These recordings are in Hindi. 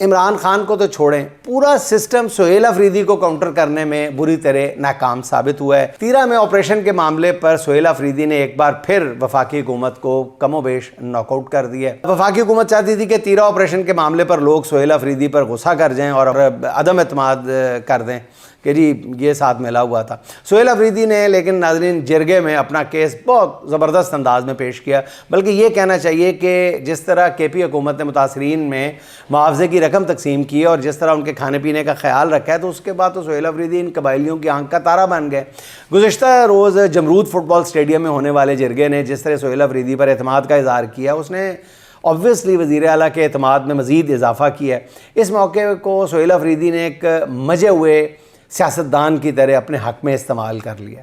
इमरान खान को तो छोड़ें, पूरा सिस्टम सुहेल अफरीदी को काउंटर करने में बुरी तरह नाकाम साबित हुआ है। 13 में ऑपरेशन के मामले पर सुहेल अफरीदी ने एक बार फिर वफाकी हुकूमत को कमोबेश नॉकआउट कर दिया। वफाकी हुकूमत चाहती थी कि 13 ऑपरेशन के मामले पर लोग सुहेल अफरीदी पर गुस्सा कर जाएं और अदम एतमाद कर दें कि जी ये साथ मिला हुआ था। सुहेल अफरीदी ने लेकिन नाज़रीन जिरगे में अपना केस बहुत ज़बरदस्त अंदाज में पेश किया। बल्कि ये कहना चाहिए कि जिस तरह KP हुकूमत ने मुतासरीन में मुआवजे की रकम तकसीम की है और जिस तरह उनके खाने पीने का ख्याल रखा है, तो उसके बाद तो सुहेल अफरीदी इन कबाइलियों की आंख का तारा बन गए। गुज़िश्ता रोज़ जमरूद फुटबॉल स्टेडियम में होने वाले जिरगे ने जिस तरह सुहेल अफरीदी पर एतमाद का इज़हार किया, उसने ऑब्वियसली वज़ीर आला के एतमाद में मज़ीद इजाफ़ा किया है। इस मौके को सुहेल अफरीदी ने एक मजे हुए सियासतदान की तरह अपने हक़ में इस्तेमाल कर लिया।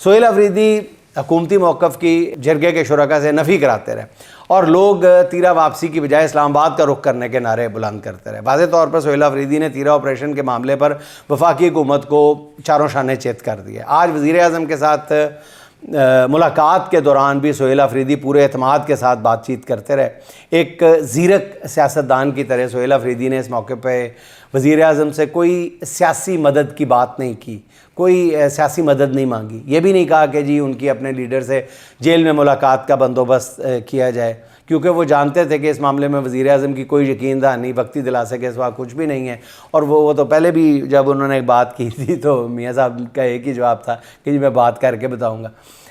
सुहेल अफरीदी हुकूमती मौक़िफ़ की जिरगे के शुरका से नफ़ी कराते रहे और लोग 13 वापसी की बजाय इस्लामाबाद का रुख करने के नारे बुलंद करते रहे। वाज़े तौर पर सुहेल अफरीदी ने 13 ऑपरेशन के मामले पर वफाकी हुकूमत को चारों शाने चित कर दिया। आज वज़ीर आज़म के साथ मुलाकात के दौरान भी सुहेल अफरीदी पूरे एतमाद के साथ बातचीत करते रहे। एक ज़ीरक सियासतदान की तरह सुहेल अफरीदी ने इस मौके पर वज़ीर आज़म से कोई सियासी मदद की बात नहीं की, कोई सियासी मदद नहीं मांगी। ये भी नहीं कहा कि जी उनकी अपने लीडर से जेल में मुलाकात का बंदोबस्त किया जाए, क्योंकि वो जानते थे कि इस मामले में वज़ीर आज़म की कोई यकीन दहानी वक्ती दिलासे के सिवा कुछ भी नहीं है। और वो तो पहले भी जब उन्होंने एक बात की थी तो मियाँ साहब का एक ही जवाब था कि जी मैं बात करके बताऊँगा।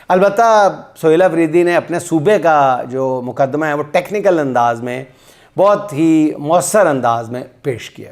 अलबत्ता सुहेल अफरीदी ने अपने सूबे का जो मुकदमा है वो टेक्निकल अंदाज में बहुत ही मौसर अंदाज में पेश किया।